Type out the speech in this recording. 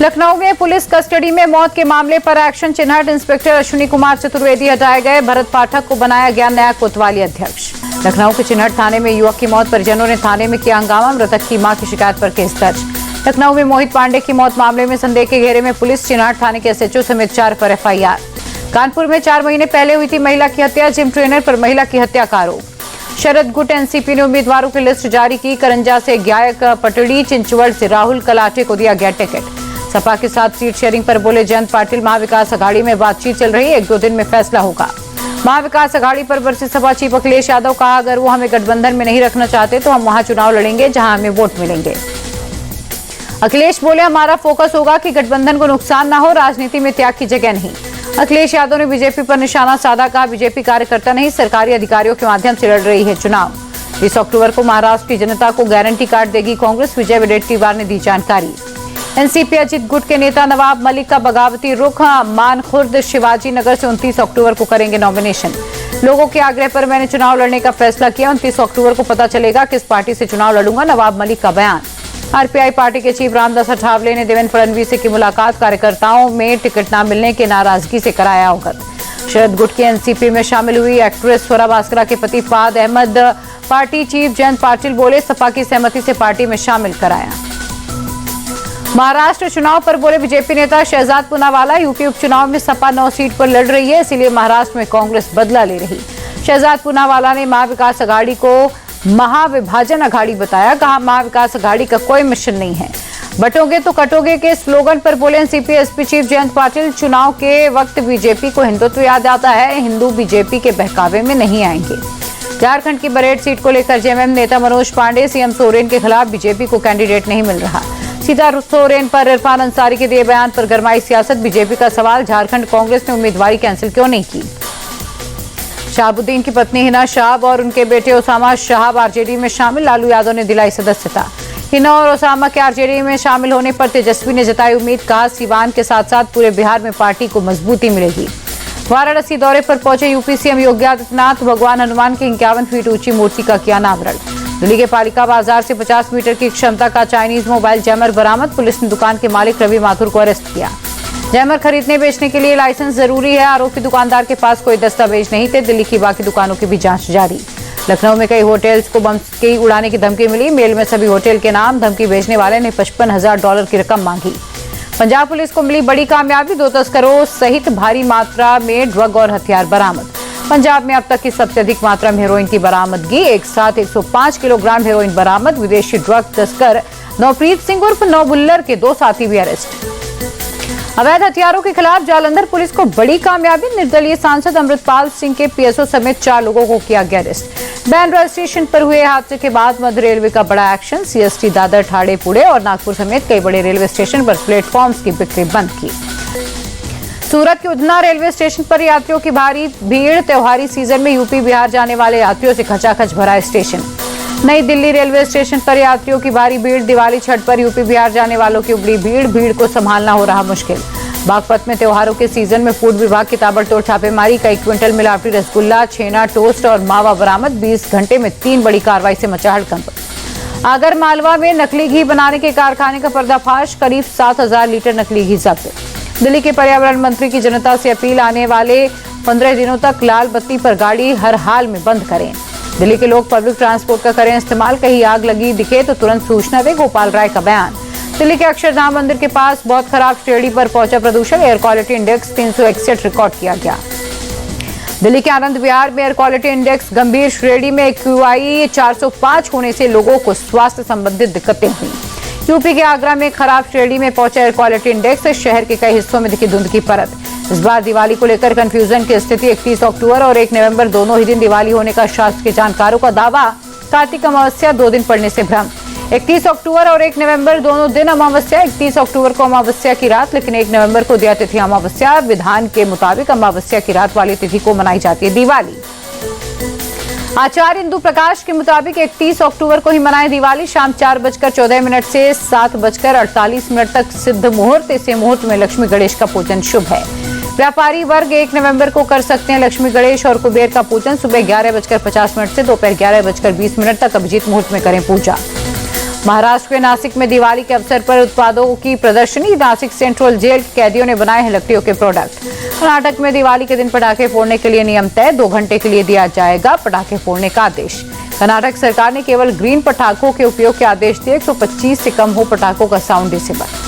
लखनऊ में police custody में मौत के मामले पर एक्शन। चिन्हट इंस्पेक्टर अश्विनी कुमार चतुर्वेदी हटाए गए। भरत पाठक को बनाया गया नया कोतवाली अध्यक्ष। लखनऊ के चिन्हट थाने में युवक की मौत, परिजनों ने थाने में किया हंगामा। मृतक की मां की शिकायत पर केस दर्ज। लखनऊ में मोहित पांडे की मौत मामले में संदेह के घेरे में पुलिस। चिन्हट थाने के एसएचओ समेत 4 पर एफआईआर। कानपुर में 4 महीने पहले हुई थी महिला की हत्या। जिम ट्रेनर पर महिला की हत्या का आरोप। शरद गुट एनसीपी ने उम्मीदवारों की लिस्ट जारी की। करंजा से गायक पटड़ी, चिंचवड़ से राहुल कलाटे को दिया गया टिकट। सपा के साथ सीट शेयरिंग पर बोले जयंत पाटिल। महाविकास अघाड़ी में बातचीत चल रही, 1-2 दिन में फैसला होगा। महाविकास अघाड़ी पर बरसी सपा चीफ अखिलेश यादव। कहा, अगर वो हमें गठबंधन में नहीं रखना चाहते तो हम वहां चुनाव लड़ेंगे जहां हमें वोट मिलेंगे। अखिलेश बोले, हमारा फोकस होगा कि गठबंधन को नुकसान ना हो, राजनीति में त्याग की जगह नहीं। अखिलेश यादव ने बीजेपी पर निशाना साधा। कहा, बीजेपी कार्यकर्ता नहीं, सरकारी अधिकारियों के माध्यम से लड़ रही है चुनाव। 20 अक्टूबर को महाराष्ट्र की जनता को गारंटी कार्ड देगी कांग्रेस। विजय वडेट्टीवार ने दी जानकारी। एनसीपी अजित गुट के नेता नवाब मलिक का बगावती रुख। मानखुर्द शिवाजी नगर से 29 अक्टूबर को करेंगे नॉमिनेशन। लोगों के आग्रह पर मैंने चुनाव लड़ने का फैसला किया। 29 अक्टूबर को पता चलेगा किस पार्टी से चुनाव लड़ूंगा, नवाब मलिक का बयान। आरपीआई पार्टी के चीफ रामदास अठावले ने देवेंद्र फडणवीस से की मुलाकात। कार्यकर्ताओं में टिकट न मिलने के नाराजगी से कराया अवगत। शरद गुट की एनसीपी में शामिल हुई एक्ट्रेस स्वरा भास्करा के पति फाद अहमद। पार्टी चीफ जयंत पाटिल बोले, सपा की सहमति से पार्टी में शामिल कराया। महाराष्ट्र चुनाव पर बोले बीजेपी नेता शहजाद पूनावाला। यूपी उपचुनाव में सपा 9 सीट पर लड़ रही है, इसलिए महाराष्ट्र में कांग्रेस बदला ले रही। शहजाद पूनावाला ने महाविकास अघाड़ी को महाविभाजन अघाड़ी बताया। कहा, महाविकास अघाड़ी का कोई मिशन नहीं है, बटोगे तो कटोगे के स्लोगन पर बोले NCP SP chief Jayant Patil. चुनाव के वक्त बीजेपी को हिंदुत्व याद आता है, हिंदू बीजेपी के बहकावे में नहीं आएंगे। झारखंड की बरेट सीट को लेकर जेएमएम नेता मनोज पांडे। सीएम सोरेन के खिलाफ बीजेपी को कैंडिडेट नहीं मिल रहा। सीता सोरेन पर इरफान अंसारी के दिए बयान पर गरमाई सियासत। बीजेपी का सवाल, झारखंड कांग्रेस ने उम्मीदवारी कैंसिल क्यों नहीं की। शहाबुद्दीन की पत्नी हिना शाहब और उनके बेटे ओसामा शाहब आरजेडी में शामिल। लालू यादव ने दिलाई सदस्यता। हिना और ओसामा के आरजेडी में शामिल होने पर तेजस्वी ने जताई उम्मीद। कहा, सीवान के साथ साथ पूरे बिहार में पार्टी को मजबूती मिलेगी। वाराणसी दौरे पर पहुंचे यूपी सीएम योगी आदित्यनाथ। भगवान हनुमान की 51 फीट ऊंची मूर्ति का किया अनावरण। दिल्ली के पालिका बाजार से 50 मीटर की क्षमता का चाइनीज मोबाइल जैमर बरामद। पुलिस ने दुकान के मालिक रवि माथुर को अरेस्ट किया। जैमर खरीदने बेचने के लिए लाइसेंस जरूरी है। आरोपी दुकानदार के पास कोई दस्तावेज नहीं थे। दिल्ली की बाकी दुकानों की भी जांच जारी। लखनऊ में कई होटल्स को बम के उड़ाने की धमकी मिली। मेल में सभी होटल के नाम। धमकी भेजने वाले ने $55,000 की रकम मांगी। पंजाब पुलिस को मिली बड़ी कामयाबी। 2 तस्करों सहित भारी मात्रा में ड्रग और हथियार बरामद। पंजाब में अब तक की सबसे अधिक मात्रा में हेरोइन की बरामदगी। एक साथ 105 किलोग्राम हेरोइन बरामद। विदेशी ड्रग तस्कर नवप्रीत सिंह उर्फ नौबुल्लर के 2 साथी भी अरेस्ट। अवैध हथियारों के खिलाफ जालंधर पुलिस को बड़ी कामयाबी। निर्दलीय सांसद अमृतपाल सिंह के पीएसओ समेत 4 लोगों को किया गया अरेस्ट। बैंड्रा स्टेशन पर हुए हादसे के बाद मध्य रेलवे का बड़ा एक्शन। सीएसटी दादर, ठाणे, पुणे और नागपुर समेत कई बड़े रेलवे स्टेशन पर प्लेटफॉर्म्स की बिक्री बंद की। सूरत के उधना रेलवे स्टेशन पर यात्रियों की भारी भीड़। त्योहारी सीजन में यूपी बिहार जाने वाले यात्रियों से खचाखच भरा स्टेशन। नई दिल्ली रेलवे स्टेशन पर यात्रियों की भारी भीड़। दिवाली छठ पर यूपी बिहार जाने वालों की उमड़ी भीड़ को संभालना हो रहा मुश्किल। बागपत में त्योहारों के सीजन में फूड विभाग की ताबड़तोड़ छापेमारी। कई क्विंटल मिलावटी रसगुल्ला, छेना, टोस्ट और मावा बरामद। 20 घंटे में 3 बड़ी कार्रवाई से मचा हड़कंप। आगर मालवा में नकली घी बनाने के कारखाने का पर्दाफाश। करीब 7,000 लीटर नकली घी जब्त। दिल्ली के पर्यावरण मंत्री की जनता से अपील, आने वाले 15 दिनों तक लाल बत्ती पर गाड़ी हर हाल में बंद करें। दिल्ली के लोग पब्लिक ट्रांसपोर्ट का करें इस्तेमाल। कहीं आग लगी दिखे तो तुरंत सूचना दे। गोपाल राय का बयान। दिल्ली के अक्षरधाम मंदिर के पास बहुत खराब श्रेणी पर पहुंचा प्रदूषण। एयर क्वालिटी इंडेक्स 361 रिकॉर्ड किया गया। दिल्ली के आनंद विहार में एयर क्वालिटी इंडेक्स गंभीर श्रेणी में AQI 405 होने से लोगों को स्वास्थ्य संबंधित दिक्कतें हुई। यूपी के आगरा में खराब श्रेणी में पहुंचा एयर क्वालिटी इंडेक्स। शहर के कई हिस्सों में दिखी धुंध की परत। इस बार दिवाली को लेकर कंफ्यूजन की स्थिति। 31 अक्टूबर और 1 नवंबर दोनों ही दिन दिवाली होने का शास्त्र के जानकारों का दावा। कार्तिक अमावस्या 2 दिन पड़ने से भ्रम। 31 अक्टूबर और 1 नवंबर दोनों दिन अमावस्या। 31 अक्टूबर को अमावस्या की रात, लेकिन 1 नवंबर को दिया तिथि अमावस्या। विधान के मुताबिक अमावस्या की रात वाली तिथि को मनाई जाती है दिवाली। आचार्य इंदु प्रकाश के मुताबिक 31 अक्टूबर को ही मनाए दिवाली। शाम 4:14 से 7:48 तक सिद्ध मुहूर्त। इस मुहूर्त में लक्ष्मी गणेश का पूजन शुभ है। व्यापारी वर्ग 1 नवंबर को कर सकते हैं लक्ष्मी गणेश और कुबेर का पूजन। सुबह 11:50 से दोपहर 11:20 तक अभिजीत मुहूर्त में करें पूजा। महाराष्ट्र के नासिक में दिवाली के अवसर पर उत्पादों की प्रदर्शनी। नासिक सेंट्रल जेल के कैदियों ने बनाए हैं लकड़ियों के प्रोडक्ट। कर्नाटक में दिवाली के दिन पटाखे फोड़ने के लिए नियम तय, 2 घंटे के लिए दिया जाएगा पटाखे फोड़ने का आदेश। कर्नाटक सरकार ने केवल ग्रीन पटाखों के उपयोग के आदेश दिए। 125 से कम हो पटाखों का साउंड डेसिबल।